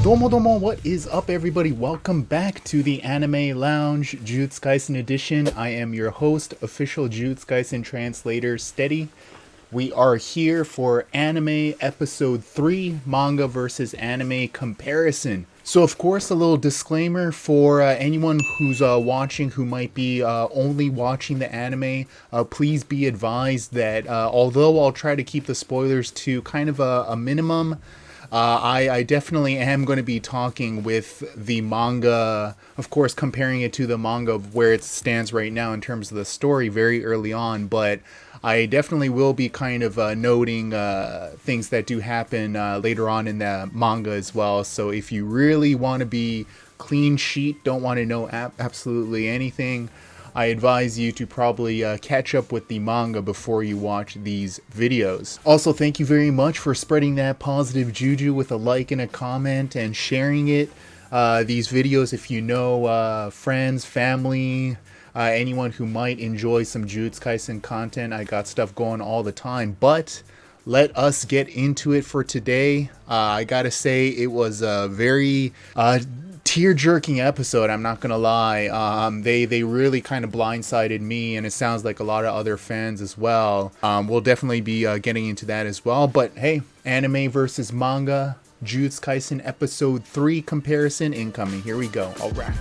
Domo domo, what is up everybody? Welcome back to the Anime Lounge Jujutsu Kaisen edition. I am your host, official Jujutsu Kaisen translator, Steady. We are here for anime episode 3, manga versus anime comparison. So of course a little disclaimer for anyone who's watching who might be only watching the anime. Please be advised that although I'll try to keep the spoilers to kind of a minimum, I definitely am going to be talking with the manga, of course comparing it to the manga of where it stands right now in terms of the story very early on, but I definitely will be kind of noting things that do happen later on in the manga as well. So if you really want to be clean sheet, don't want to know absolutely anything, I advise you to probably catch up with the manga before you watch these videos. Also, thank you very much for spreading that positive juju with a like and a comment and sharing it. These videos, if you know friends, family, anyone who might enjoy some Jujutsu Kaisen content. I got stuff going all the time, but let us get into it for today. I gotta say it was a very tear-jerking episode, I'm not gonna lie. They really kind of blindsided me, and it sounds like a lot of other fans as well. We'll definitely be getting into that as well, but hey, anime versus manga, Jujutsu Kaisen episode 3 comparison incoming. Here we go. All right.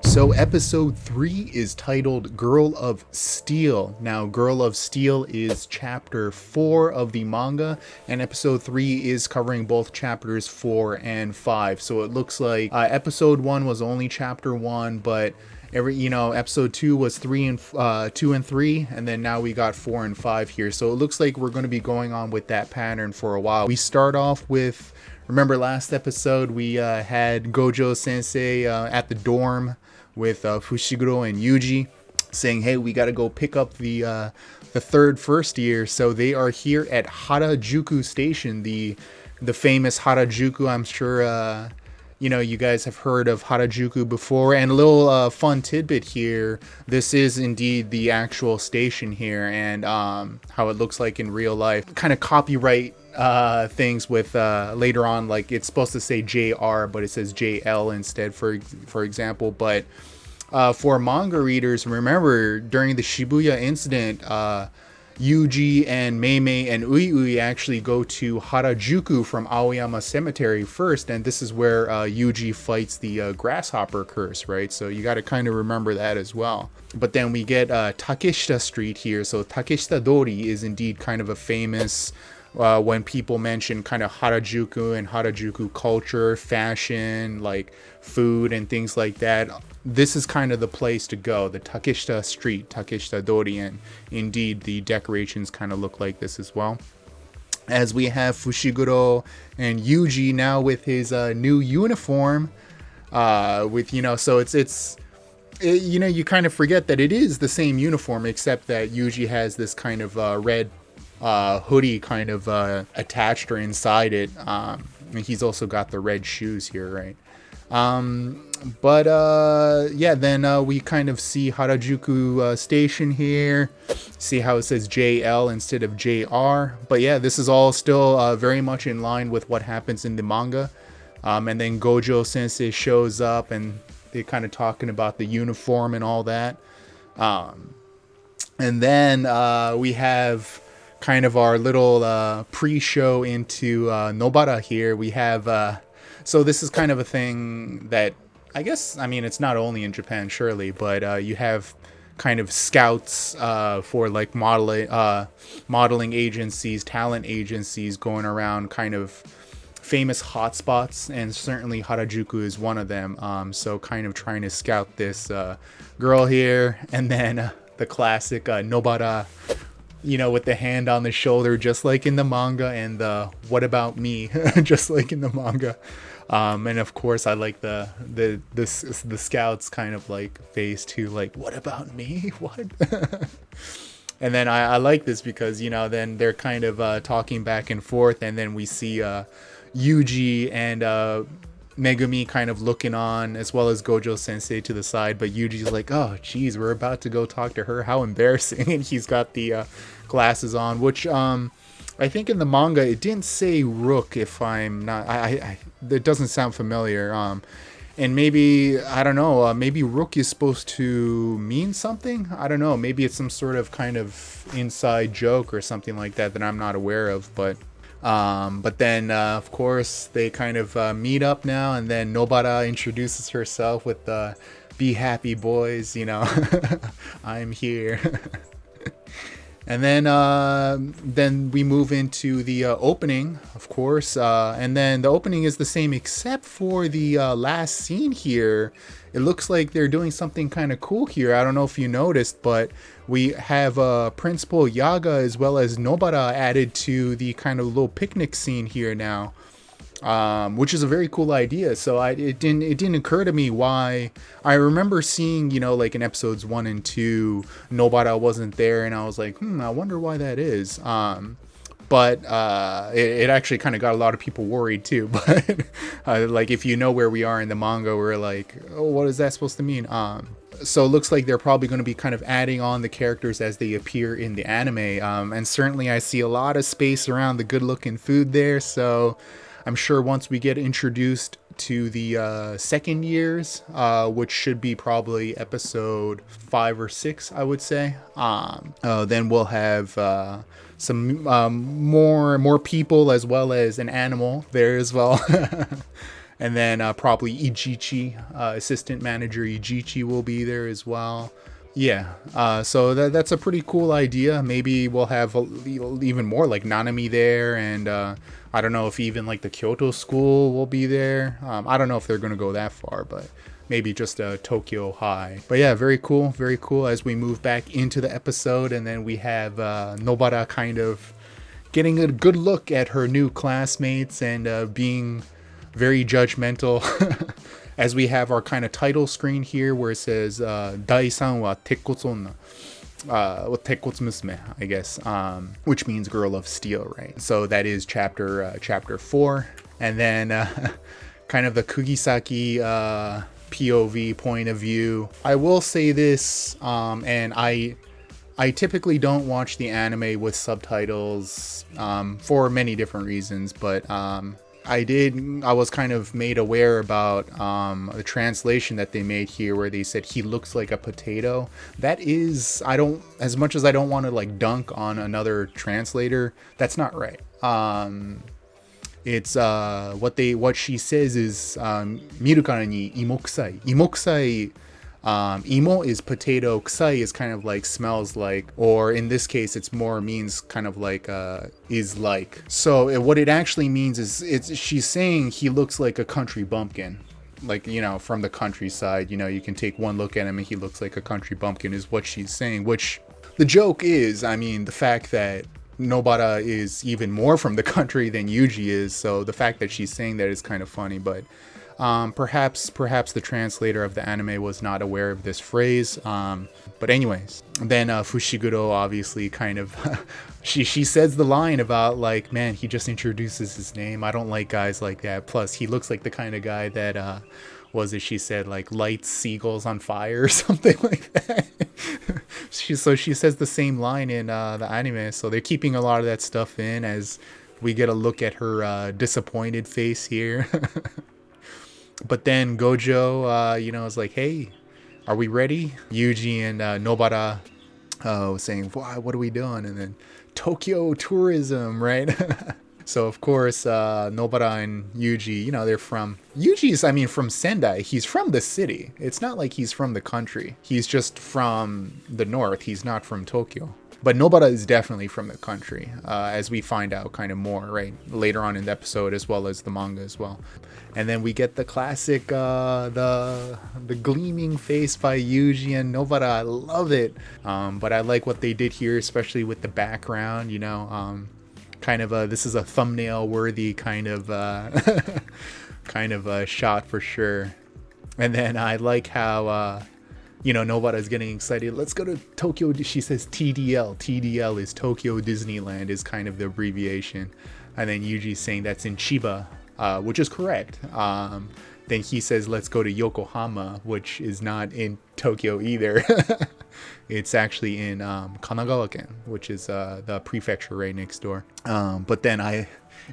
So episode 3 is titled Girl of Steel. Now, Girl of Steel is chapter 4 of the manga, and episode 3 is covering both chapters 4 and 5. So it looks like episode 1 was only chapter 1, but episode 2 was 2 and 3, and then now we got 4 and 5 here. So it looks like we're going to be going on with that pattern for a while. We start off with, remember last episode we had Gojo Sensei at the dorm with Fushiguro and Yuji saying, hey, we got to go pick up the third first year. So they are here at Harajuku Station, the famous Harajuku. I'm sure you guys have heard of Harajuku before. And a little fun tidbit here, this is indeed the actual station here, and how it looks like in real life. Kind of copyright things with later on, like it's supposed to say JR, but it says JL instead, for example. But for manga readers, remember during the Shibuya incident, Yuji and Meimei and Ui actually go to Harajuku from Aoyama Cemetery first, and this is where Yuji fights the grasshopper curse, right? So you got to kind of remember that as well. But then we get Takeshita Street here. So Takeshita Dori is indeed kind of a famous, when people mention kind of Harajuku and Harajuku culture, fashion, like food and things like that, this is kind of the place to go, the Takeshita Street, Takeshita Dori, and indeed the decorations kind of look like this as well. As we have Fushiguro and Yuji now with his new uniform, so it's you kind of forget that it is the same uniform, except that Yuji has this kind of red hoodie kind of attached or inside it. And he's also got the red shoes here, right? Then we kind of see Harajuku Station here. See how it says JL instead of JR. But yeah, this is all still very much in line with what happens in the manga. And then Gojo Sensei shows up, and they're kind of talking about the uniform and all that. And then we have kind of our little pre-show into Nobara here. We have so this is kind of a thing that I guess, it's not only in Japan surely, but you have kind of scouts for like modeling agencies, talent agencies going around kind of famous hotspots, and certainly Harajuku is one of them. So kind of trying to scout this girl here, and then the classic Nobara, with the hand on the shoulder, just like in the manga, and the what about me, just like in the manga. And of course, I like the scouts kind of like face too, like, what about me? What? And then I like this because, then they're kind of talking back and forth, and then we see Yuji and Megumi kind of looking on, as well as Gojo Sensei to the side. But Yuji's like, oh, geez, we're about to go talk to her. How embarrassing. And he's got the glasses on, which I think in the manga it didn't say rook. If I'm not, it doesn't sound familiar. And maybe I don't know. Maybe rook is supposed to mean something. I don't know. Maybe it's some sort of kind of inside joke or something like that that I'm not aware of. But then of course they kind of meet up now, and then Nobara introduces herself with "Be happy, boys," you know, I'm here. And then we move into the opening, of course, and then the opening is the same except for the last scene here. It looks like they're doing something kind of cool here. I don't know if you noticed, but we have Principal Yaga as well as Nobara added to the kind of little picnic scene here now. Which is a very cool idea. So it didn't occur to me why. I remember seeing, you know, like in episodes 1 and 2, Nobara wasn't there, and I was like, I wonder why that is. But it actually kind of got a lot of people worried too. But like if you know where we are in the manga, we're like, oh, what is that supposed to mean? So it looks like they're probably going to be kind of adding on the characters as they appear in the anime. And certainly I see a lot of space around the good-looking food there. So I'm sure once we get introduced to the second years, which should be probably episode 5 or 6, I would say, then we'll have some more people as well as an animal there as well. And then probably Ichichi, assistant manager Ichichi will be there as well. Yeah, so that's a pretty cool idea. Maybe we'll have even more like Nanami there, and I don't know if even like the Kyoto school will be there. I don't know if they're going to go that far, but maybe just Tokyo High. But yeah, very cool as we move back into the episode, and then we have Nobara kind of getting a good look at her new classmates and being very judgmental. As we have our kind of title screen here where it says Dai-san wa Tekkotsu Musume, I guess, which means Girl of Steel, right? So that is chapter 4. And then kind of the Kugisaki POV point of view. I will say this, and I typically don't watch the anime with subtitles for many different reasons, but I was kind of made aware about the translation that they made here where they said he looks like a potato. That is, as much as I don't want to like dunk on another translator, that's not right. It's what she says is miru kara ni imo kusai. Imo kusai, imo is potato, kusai is kind of like smells like, or in this case it's more means kind of like is like. So what it actually means is she's saying he looks like a country bumpkin, like, you know, from the countryside. You know, you can take one look at him and he looks like a country bumpkin is what she's saying. Which the joke is, I mean, the fact that Nobara is even more from the country than Yuji is, so the fact that she's saying that is kind of funny. But perhaps the translator of the anime was not aware of this phrase. But anyways, then Fushiguro obviously kind of she says the line about like, man, he just introduces his name. I don't like guys like that. Plus, he looks like the kind of guy that she said like lights seagulls on fire or something like that. She says the same line in the anime. So they're keeping a lot of that stuff in as we get a look at her disappointed face here. But then Gojo, is like, hey, are we ready? Yuji and Nobara was saying, what are we doing? And then Tokyo tourism, right? So, of course, Nobara and Yuji, they're from... Yuji's, from Sendai. He's from the city. It's not like he's from the country. He's just from the north. He's not from Tokyo. But Nobara is definitely from the country, as we find out kind of more, right, later on in the episode, as well as the manga as well. And then we get the classic, the gleaming face by Yuji and Nobara. I love it. But I like what they did here, especially with the background, kind of this is a thumbnail worthy kind of shot for sure. And then I like how Nobara is getting excited. Let's go to Tokyo. She says TDL. TDL is Tokyo Disneyland, is kind of the abbreviation. And then Yuji's saying that's in Chiba, which is correct. then he says, let's go to Yokohama, which is not in Tokyo either. It's actually in Kanagawa-ken, which is the prefecture right next door. But then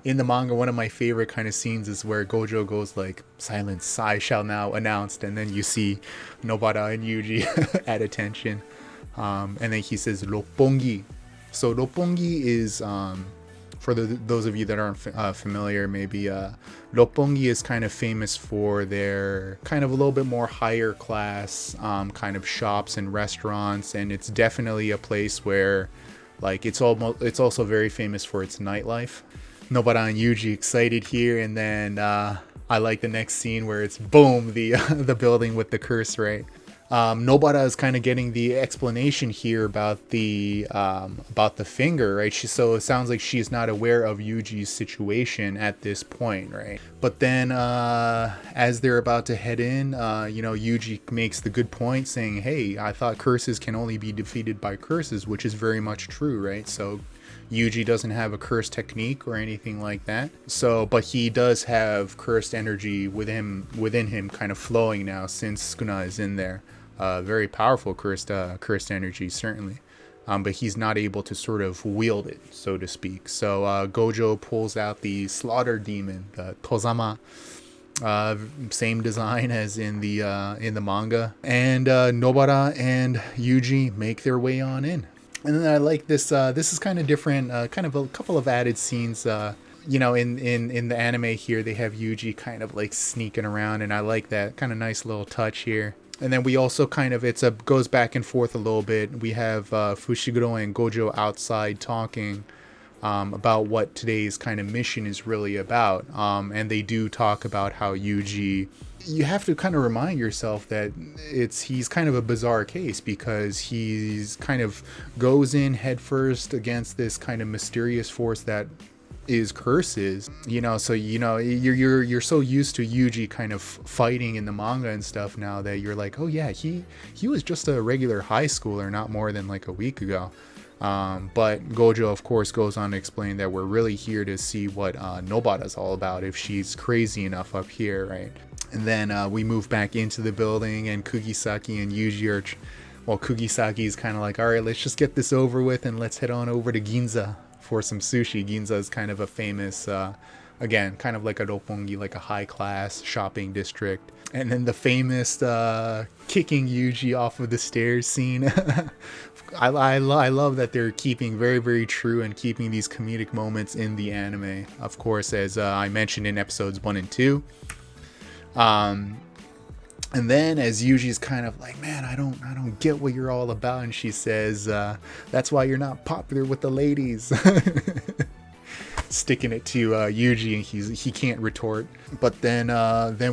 in the manga, one of my favorite kind of scenes is where Gojo goes like, silence, I shall now announce, and then you see Nobara and Yuji at attention. And then he says Roppongi. So Roppongi is, for those of you that aren't familiar, maybe Roppongi is kind of famous for their kind of a little bit more higher class kind of shops and restaurants, and it's definitely a place where like it's also very famous for its nightlife. Nobara and Yuji excited here, and then I like the next scene where it's boom, the building with the curse, right? Nobara is kind of getting the explanation here about the finger, right? So it sounds like she's not aware of Yuji's situation at this point, right? But then as they're about to head in, Yuji makes the good point saying, hey, I thought curses can only be defeated by curses, which is very much true, right? So Yuji doesn't have a curse technique or anything like that. So, but he does have cursed energy within him kind of flowing now since Sukuna is in there. Very powerful cursed energy, certainly. But he's not able to sort of wield it, so to speak. So Gojo pulls out the slaughter demon, the Tozama. Same design as in the manga. And Nobara and Yuji make their way on in. And then I like this. This is kind of different. Kind of a couple of added scenes. In the anime here, they have Yuji kind of like sneaking around, and I like that kind of nice little touch here. And then we also kind of goes back and forth a little bit. We have Fushiguro and Gojo outside talking about what today's kind of mission is really about. And they do talk about how Yuji. You have to kind of remind yourself that he's kind of a bizarre case, because he's kind of goes in headfirst against this kind of mysterious force that is curses, so you're so used to Yuji kind of fighting in the manga and stuff now that you're like, oh yeah, he was just a regular high schooler not more than like a week ago. But Gojo of course goes on to explain that we're really here to see what Nobara's all about, if she's crazy enough up here, right? And then we move back into the building, and Kugisaki and Yuji are, Kugisaki is kind of like, all right, let's just get this over with and let's head on over to Ginza for some sushi. Ginza is kind of a famous, again, kind of like a Roppongi, like a high class shopping district. And then the famous kicking Yuji off of the stairs scene. I love that they're keeping very, very true and keeping these comedic moments in the anime. Of course, as I mentioned in episodes 1 and 2. And then as Yuji's kind of like, man, I don't get what you're all about. And she says, that's why you're not popular with the ladies. Sticking it to Yuji, and he can't retort. But then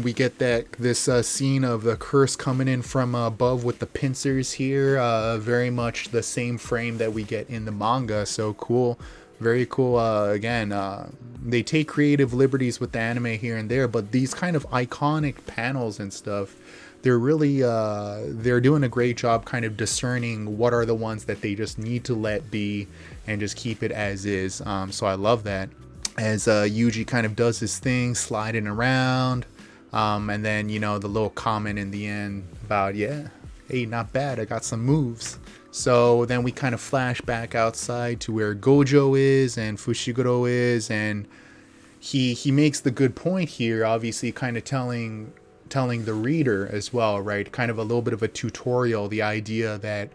we get this scene of the curse coming in from above with the pincers here. Very much the same frame that we get in the manga. So cool. Very cool. Again, they take creative liberties with the anime here and there, but these kind of iconic panels and stuff, they're really they're doing a great job kind of discerning what are the ones that they just need to let be and just keep it as is. So I love that. As Yuji kind of does his thing, sliding around, and then the little comment in the end about, yeah, hey, not bad, I got some moves. So then we kind of flash back outside to where Gojo is and Fushiguro is, and he makes the good point here, obviously kind of telling the reader as well, right? Kind of a little bit of a tutorial, the idea that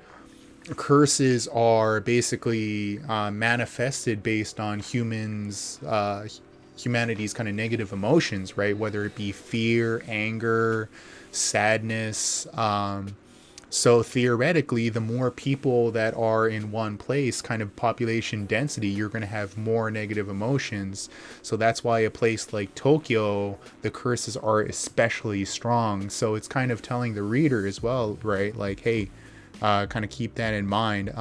curses are basically manifested based on humanity's kind of negative emotions, right? Whether it be fear, anger, sadness. So theoretically, the more people that are in one place, kind of population density, you're going to have more negative emotions. So that's why a place like Tokyo, the curses are especially strong. So it's kind of telling the reader as well, right? Like, hey, kind of keep that in mind,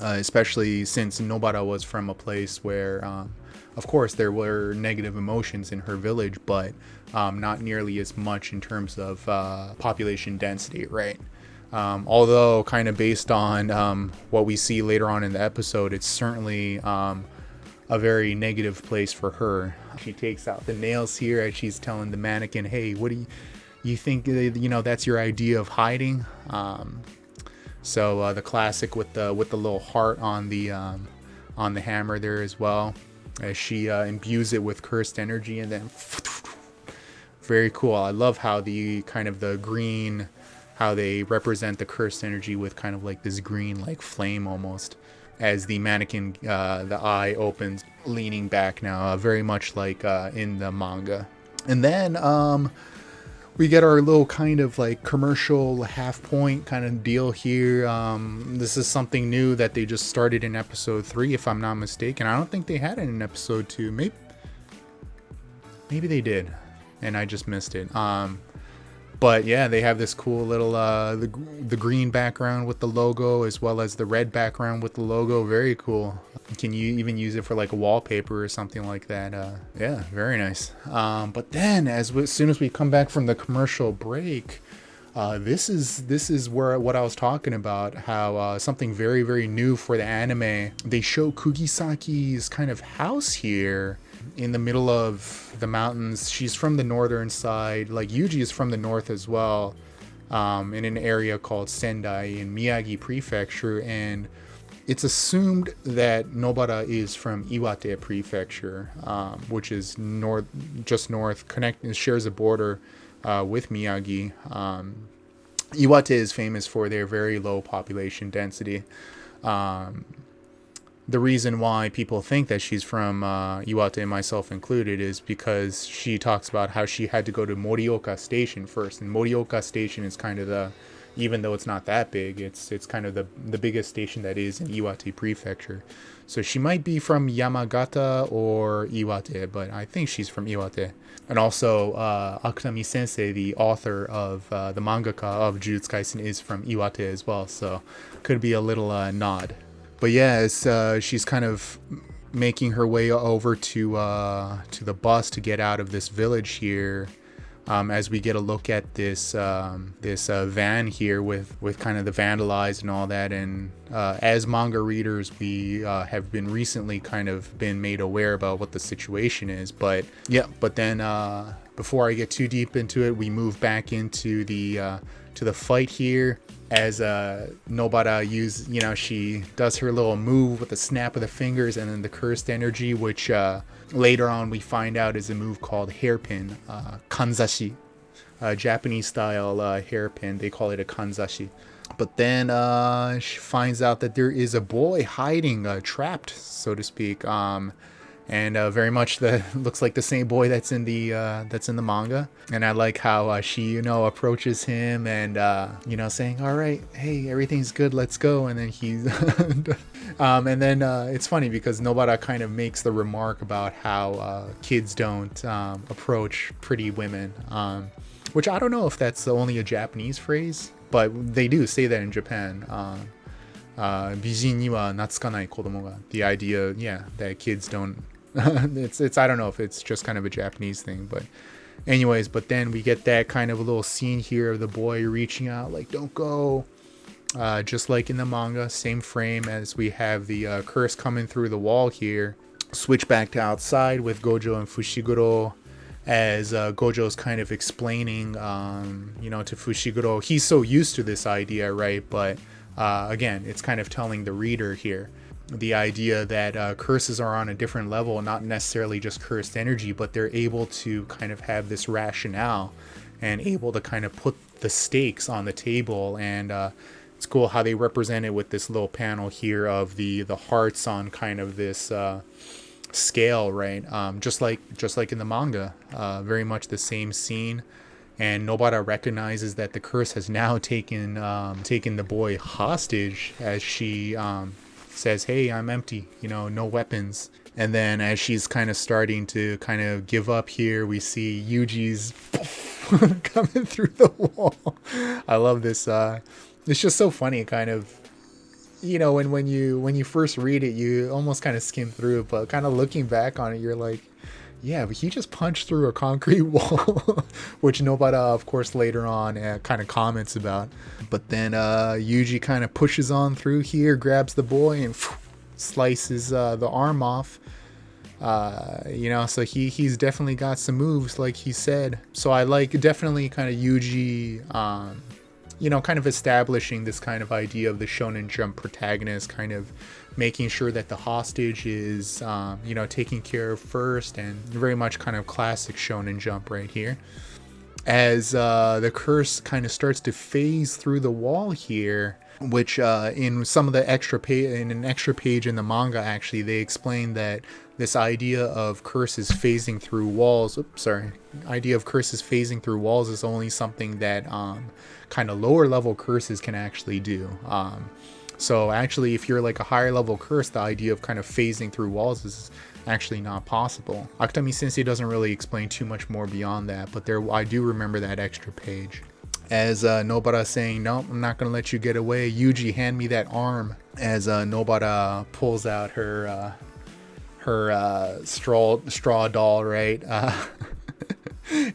especially since Nobara was from a place where, of course, there were negative emotions in her village, but not nearly as much in terms of population density, right? Although kind of based on what we see later on in the episode, it's certainly a very negative place for her. She takes out the nails here as she's telling the mannequin, hey, what do you think, that's your idea of hiding? So the classic with the little heart on the hammer there as well, as she imbues it with cursed energy, and then very cool. I love how the kind of the green, how they represent the cursed energy with kind of like this green like flame almost, as the mannequin, the eye opens, leaning back now, very much like in the manga. And then we get our little kind of like commercial half point kind of deal here. This is something new that they just started in episode 3, if I'm not mistaken. I don't think they had it in episode 2. Maybe they did, and I just missed it. But yeah, they have this cool little the green background with the logo, as well as the red background with the logo. Very cool. Can you even use it for like a wallpaper or something like that? Yeah, very nice. But then as soon as we come back from the commercial break, this is where what I was talking about, how something very, very new for the anime. They show Kugisaki's kind of house here in the middle of the mountains. She's from the northern side, like Yuji is from the north as well, in an area called Sendai in Miyagi Prefecture, and it's assumed that Nobara is from Iwate Prefecture, which is just north, shares a border with Miyagi. Iwate is famous for their very low population density. The reason why people think that she's from Iwate, myself included, is because she talks about how she had to go to Morioka Station first. And Morioka Station is kind of even though it's not that big, it's kind of the biggest station that is in Iwate Prefecture. So she might be from Yamagata or Iwate, but I think she's from Iwate. And also, Akutami Sensei, the author of the mangaka of Jujutsu Kaisen, is from Iwate as well. So could be a little nod. But yeah, she's kind of making her way over to the bus to get out of this village here. As we get a look at this van here with kind of the vandalized and all that, and as manga readers, we have been recently kind of been made aware about what the situation is. But yeah, but then before I get too deep into it, we move back into the fight here. As Nobara she does her little move with the snap of the fingers and then the cursed energy, which later on we find out is a move called hairpin, kanzashi, Japanese style hairpin. They call it a kanzashi. But then she finds out that there is a boy hiding, trapped, so to speak. And very much looks like the same boy that's in the manga. And I like how she approaches him and saying, all right, hey, everything's good, let's go. And then he's and then it's funny because Nobara kind of makes the remark about how kids don't approach pretty women, which I don't know if that's only a Japanese phrase, but they do say that in Japan. Bijin ni wa natsukanai kodomo ga. The idea, that kids don't. it's I don't know if it's just kind of a Japanese thing, but anyways. But then we get that kind of a little scene here of the boy reaching out, like, don't go. Just like in the manga, same frame as we have the curse coming through the wall here. Switch back to outside with Gojo and Fushiguro, as Gojo's kind of explaining, to Fushiguro. He's so used to this idea, right? But again, it's kind of telling the reader here the idea that curses are on a different level, not necessarily just cursed energy, but they're able to kind of have this rationale and able to kind of put the stakes on the table. And it's cool how they represent it with this little panel here of the hearts on kind of this scale, right? Just like in the manga, very much the same scene. And Nobara recognizes that the curse has now taken the boy hostage, as she says, hey, I'm empty, no weapons. And then as she's kind of starting to kind of give up here, we see Yuji's coming through the wall. I love this. It's just so funny, kind of, when you first read it, you almost kind of skim through it, but kind of looking back on it, you're like, yeah, but he just punched through a concrete wall, which Nobara, of course, later on kind of comments about. But then Yuji kind of pushes on through here, grabs the boy, and slices the arm off. So he's definitely got some moves, like he said. So I like definitely kind of Yuji, kind of establishing this kind of idea of the Shonen Jump protagonist, kind of making sure that the hostage is, taken care of first, and very much kind of classic Shonen Jump right here. As the curse kind of starts to phase through the wall here, which in some of the in an extra page in the manga, actually, they explain that this idea of curses phasing through walls, idea of curses phasing through walls is only something that kind of lower level curses can actually do. So actually, if you're like a higher level curse, the idea of kind of phasing through walls is actually not possible. Akutami Sensei doesn't really explain too much more beyond that, but I do remember that extra page. As Nobara saying, "Nope, I'm not gonna let you get away. Yuji, hand me that arm." As Nobara pulls out her straw doll, right?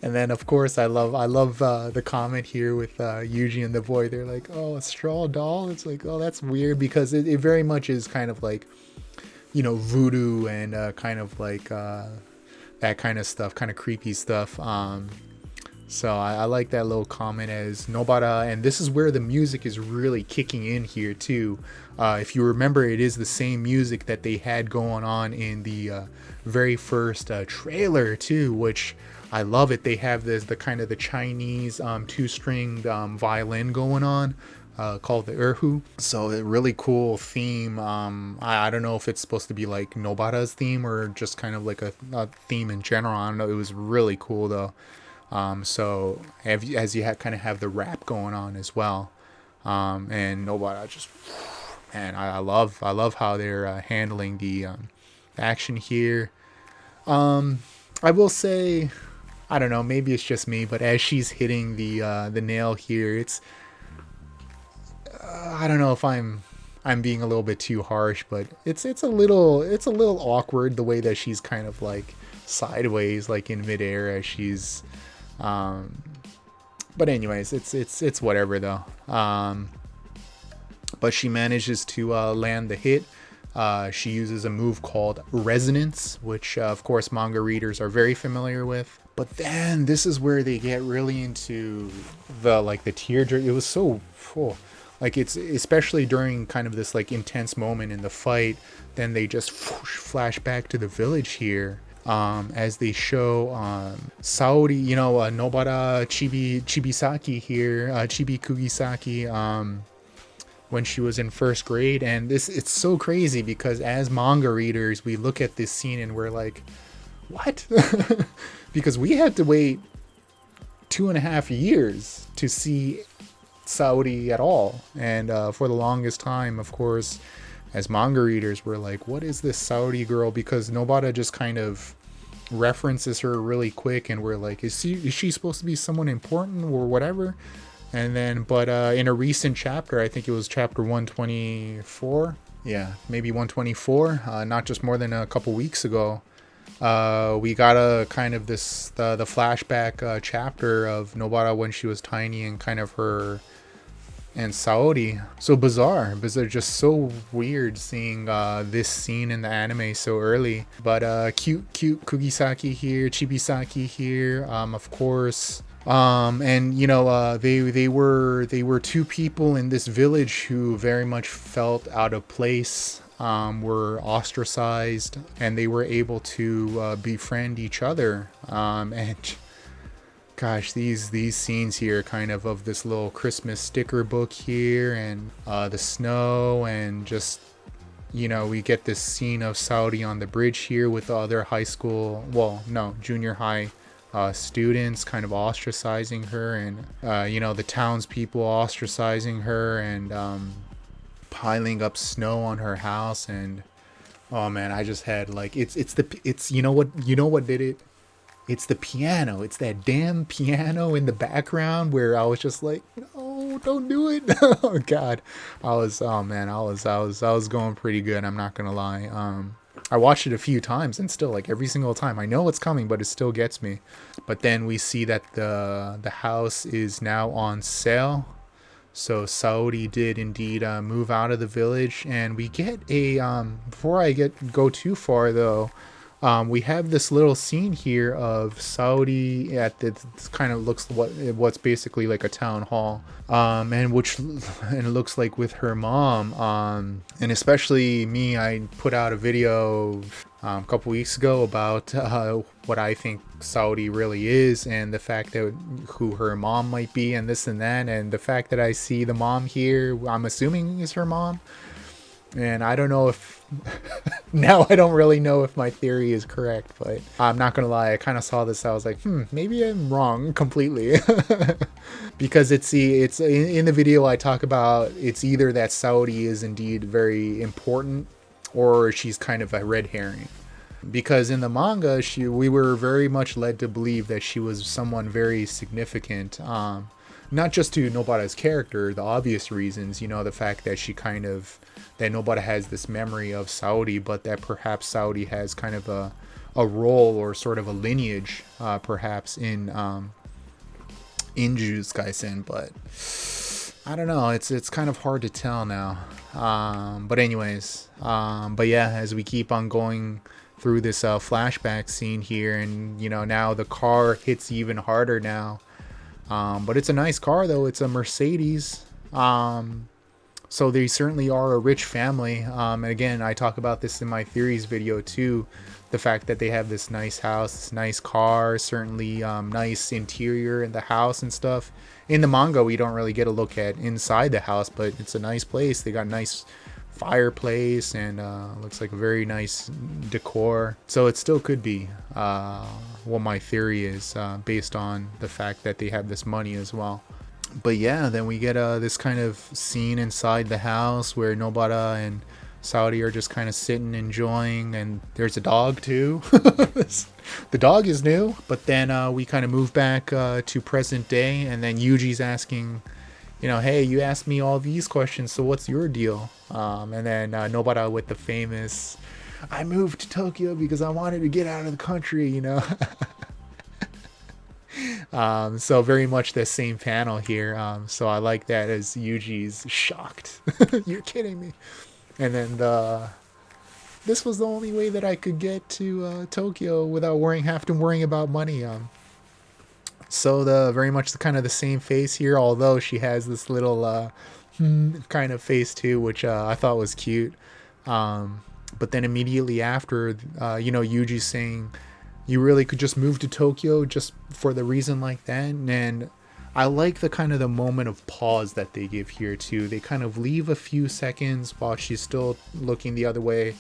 And then of course I love the comment here with Yuji and the boy. They're like, "Oh, a straw doll." It's like, oh, that's weird, because it very much is kind of like, voodoo and kind of like that kind of stuff, kind of creepy stuff. So I like that little comment as Nobara, and this is where the music is really kicking in here too. If you remember, it is the same music that they had going on in the very first trailer too, which I love it. They have the kind of the Chinese two-stringed violin going on. Called the Erhu. So a really cool theme. I don't know if it's supposed to be like Nobara's theme or just kind of like a theme in general. I don't know. It was really cool though. So as you kind of have the rap going on as well. And Nobara just, man, I love how they're handling the action here. I will say, I don't know, maybe it's just me, but as she's hitting the nail here, it's, I don't know if I'm being a little bit too harsh, but it's a little awkward the way that she's kind of like sideways, like in midair as she's, but anyways, it's whatever though. But she manages to land the hit. She uses a move called Resonance, which of course manga readers are very familiar with. But then this is where they get really into the tear jerk. It was so cool. Like, it's especially during kind of this like intense moment in the fight, then they just flash back to the village here, as they show Saori, Nobara Chibisaki here, Chibi Kugisaki, when she was in first grade. And it's so crazy because as manga readers, we look at this scene and we're like, what? Because we had to wait 2.5 years to see Saori at all, and for the longest time, of course, as manga readers, we're like, what is this Saori girl? Because Nobara just kind of references her really quick, and we're like, is she supposed to be someone important or whatever? And then, but in a recent chapter, I think it was chapter 124, yeah, maybe 124, not just more than a couple weeks ago, we got a kind of the flashback chapter of Nobara when she was tiny, and kind of her and Saori. So bizarre, just so weird seeing this scene in the anime so early. But cute Kugisaki here, Chibisaki here, of course. And they were two people in this village who very much felt out of place, were ostracized, and they were able to befriend each other. And gosh, these scenes here, kind of this little Christmas sticker book here, and the snow, and just, we get this scene of Saori on the bridge here with the other junior high students kind of ostracizing her, and the townspeople ostracizing her, and piling up snow on her house. And oh man, I just had like, it's you know what did it? It's the piano. It's that damn piano in the background where I was just like, no, don't do it. Oh God, I was going pretty good. I'm not gonna lie. I watched it a few times, and still, like, every single time I know what's coming, but it still gets me. But then we see that the house is now on sale. So Saori did indeed move out of the village, and we get a before I go too far though, We have this little scene here of Saudi at this kind of looks what's basically like a town hall, and it looks like with her mom, and especially me, I put out a video a couple weeks ago about what I think Saudi really is, and the fact that who her mom might be, and this and that, and the fact that I see the mom here, I'm assuming is her mom. And I don't know if now I don't really know if my theory is correct, but I'm not gonna lie, I kind of saw this, I was like, maybe I'm wrong completely. Because it's in the video I talk about, it's either that Saudi is indeed very important or she's kind of a red herring. Because in the manga, we were very much led to believe that she was someone very significant. Not just to Nobara's character, the obvious reasons, the fact that that Nobara has this memory of Saudi, but that perhaps Saudi has kind of a role or sort of a lineage, perhaps in Jujutsu Kaisen, but I don't know, it's kind of hard to tell now. But anyways, but yeah, as we keep on going through this flashback scene here, and now the car hits even harder now. But it's a nice car though. It's a Mercedes. So they certainly are a rich family. And again, I talk about this in my theories video too. The fact that they have this nice house, this nice car, certainly nice interior in the house and stuff. In the manga, we don't really get a look at inside the house, but it's a nice place. They got a nice fireplace and looks like a very nice decor. So it still could be what my theory is, based on the fact that they have this money as well. But yeah, then we get this kind of scene inside the house where Nobara and Saudi are just kind of sitting enjoying, and there's a dog too. The dog is new, but then we kind of move back to present day, and then Yuji's asking, hey, you asked me all these questions, so what's your deal? And then Nobara with the famous, I moved to Tokyo because I wanted to get out of the country, So very much the same panel here. So I like that as Yuji's shocked. You're kidding me. And then this was the only way that I could get to Tokyo without worrying about money. So very much the kind of the same face here, although she has this little kind of face too, which I thought was cute. But then immediately after, Yuji's saying, you really could just move to Tokyo just for the reason like that. And I like the kind of the moment of pause that they give here too. They kind of leave a few seconds while she's still looking the other way,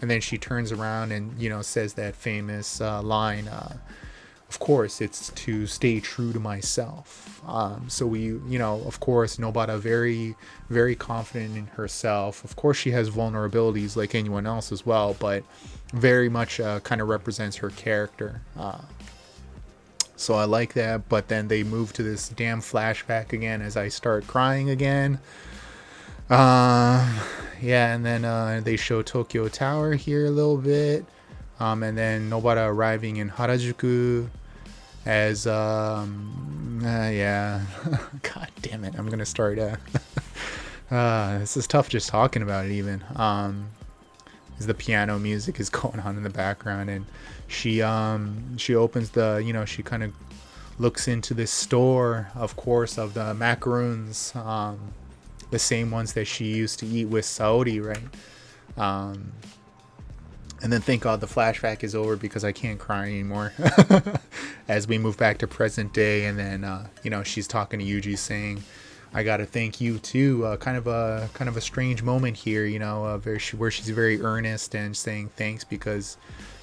and then she turns around and says that famous line, of course it's to stay true to myself. So we, of course, Nobara very, very confident in herself. Of course she has vulnerabilities like anyone else as well, but very much kind of represents her character. So I like that. But then they move to this damn flashback again as I start crying again. Yeah, and then they show Tokyo Tower here a little bit. And then Nobara arriving in Harajuku as yeah. God damn it, I'm gonna start this is tough just talking about it even. As the piano music is going on in the background, and she opens the, she kind of looks into this store, of course, of the macaroons, the same ones that she used to eat with Saudi, right? And then thank God the flashback is over because I can't cry anymore. As we move back to present day, and then she's talking to Yuji saying, I gotta thank you too. Kind of a strange moment here, where she's very earnest and saying thanks because,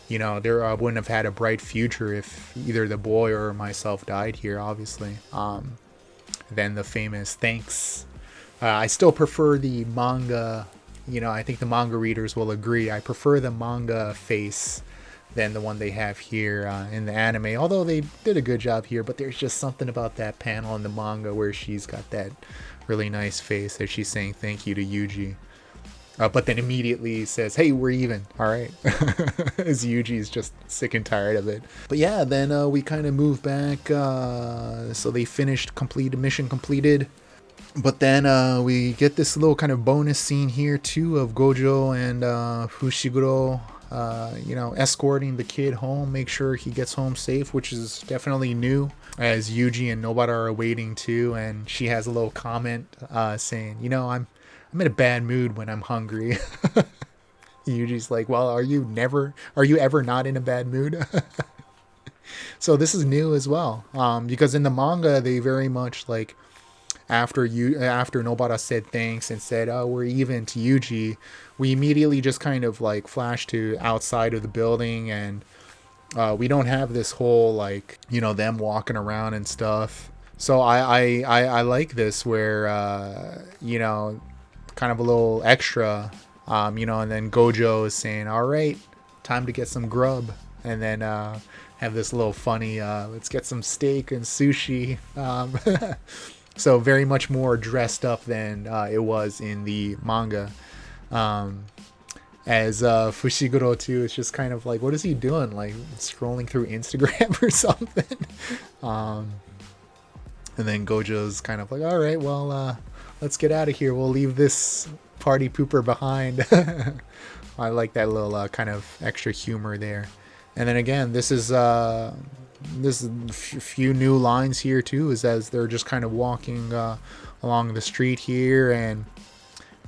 there wouldn't have had a bright future if either the boy or myself died here, obviously. Then the famous thanks. I still prefer the manga. I think the manga readers will agree. I prefer the manga face than the one they have here in the anime. Although they did a good job here, but there's just something about that panel in the manga where she's got that really nice face as she's saying thank you to Yuji. But then immediately says, hey, we're even. All right. As Yuji's just sick and tired of it. But yeah, then we kind of move back. So they finished mission completed. But then we get this little kind of bonus scene here too of Gojo and Fushiguro escorting the kid home, make sure he gets home safe, which is definitely new, as Yuji and Nobara are waiting too. And she has a little comment saying, I'm in a bad mood when I'm hungry. Yuji's like, well, are you ever not in a bad mood? So this is new as well, because in the manga they very much like, after Nobara said thanks and said, oh, we're even to Yuji, we immediately just kind of like flash to outside of the building, and we don't have this whole like, them walking around and stuff. So I like this where kind of a little extra, and then Gojo is saying, all right, time to get some grub, and then have this little funny, let's get some steak and sushi. So very much more dressed up than it was in the manga. As Fushiguro too, it's just kind of like, what is he doing? Like scrolling through Instagram or something. And then Gojo's kind of like, all right, well, let's get out of here. We'll leave this party pooper behind. I like that little kind of extra humor there. And then again, this is few new lines here too, is as they're just kind of walking along the street here, and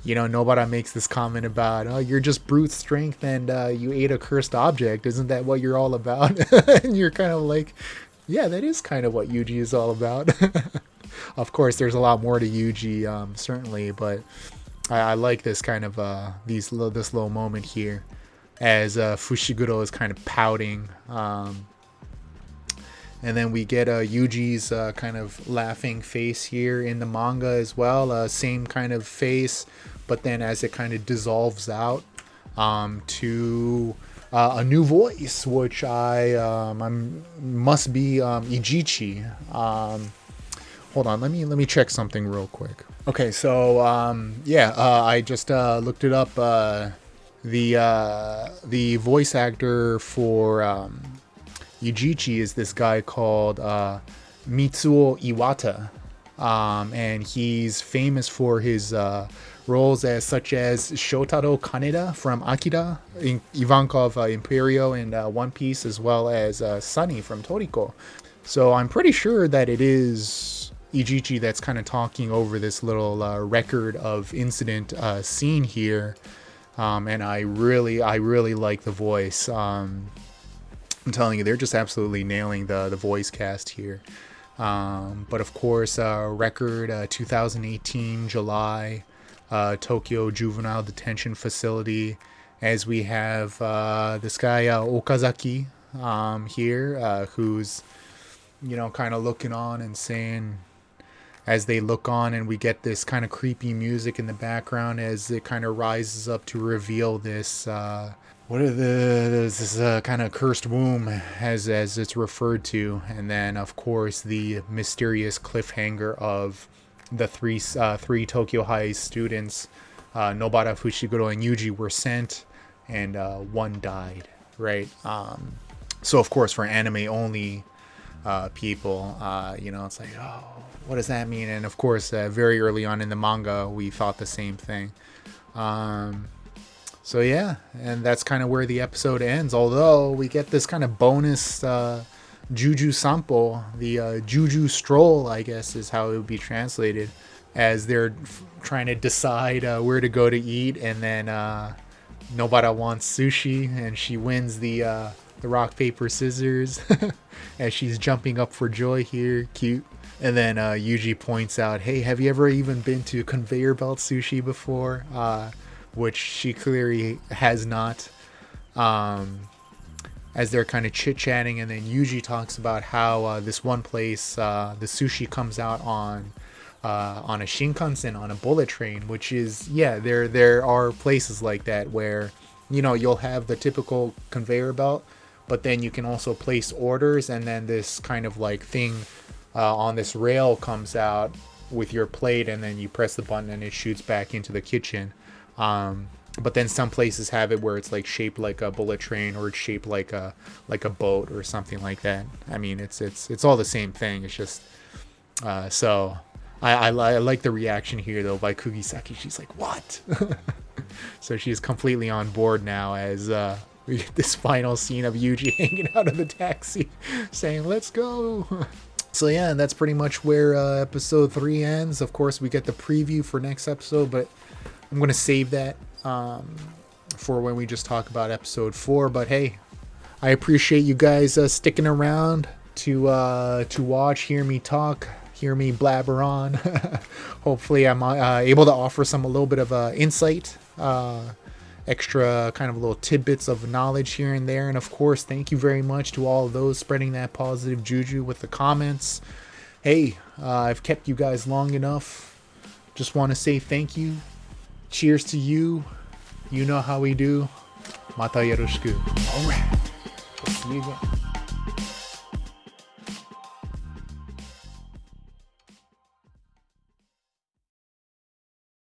Nobara makes this comment about, oh, you're just brute strength and you ate a cursed object, isn't that what you're all about? And you're kind of like, yeah, that is kind of what Yuji is all about. Of course there's a lot more to Yuji, certainly, but I like this kind of this little moment here as Fushiguro is kind of pouting. And then we get Yuji's kind of laughing face here in the manga as well. Same kind of face, but then as it kind of dissolves out to a new voice, which must be Ijichi. Hold on, let me check something real quick. Okay, so I just looked it up. The voice actor for Ijichi is this guy called Mitsuo Iwata, and he's famous for his roles such as Shotaro Kaneda from Akira, Ivankov Imperio, and One Piece, as well as Sunny from Toriko. So I'm pretty sure that it is Ijichi that's kind of talking over this little record of incident scene here, and I really like the voice. I'm telling you, they're just absolutely nailing the voice cast here. But of course, record 2018 July, Tokyo Juvenile Detention Facility, as we have this guy Okazaki here, who's kind of looking on and saying, as they look on, and we get this kind of creepy music in the background as it kind of rises up to reveal this this kind of cursed womb, as it's referred to, and then of course the mysterious cliffhanger of the three Tokyo High students, Nobara, Fushiguro, and Yuji, were sent, and one died, right? So of course for anime only people, it's like, oh, what does that mean? And of course very early on in the manga we thought the same thing. So yeah, and that's kind of where the episode ends, although we get this kind of bonus JuJu sample, the JuJu Stroll, I guess is how it would be translated, as they're trying to decide where to go to eat, and then Nobara wants sushi, and she wins the rock, paper, scissors, as she's jumping up for joy here, cute. And then Yuji points out, hey, have you ever even been to conveyor belt sushi before? Which she clearly has not, as they're kind of chit-chatting, and then Yuji talks about how this one place, the sushi comes out on a Shinkansen, on a bullet train, which is, there are places like that where, you'll have the typical conveyor belt, but then you can also place orders, and then this kind of like thing on this rail comes out with your plate, and then you press the button and it shoots back into the kitchen. But then some places have it where it's like shaped like a bullet train, or it's shaped like a boat or something like that. I mean, it's all the same thing. It's just so I like the reaction here though by Kugisaki. She's like, what? So she's completely on board now, as We get this final scene of Yuji hanging out of the taxi saying, let's go. So yeah, and that's pretty much where episode 3 ends. Of course, we get the preview for next episode, but I'm going to save that for when we just talk about episode 4. But hey, I appreciate you guys sticking around to watch, hear me talk, hear me blabber on. Hopefully I'm able to offer a little bit of insight, extra kind of little tidbits of knowledge here and there. And of course, thank you very much to all of those spreading that positive juju with the comments. Hey, I've kept you guys long enough. Just want to say thank you. Cheers to you. You know how we do. Mata yoroshiku. All right. We'll see you again.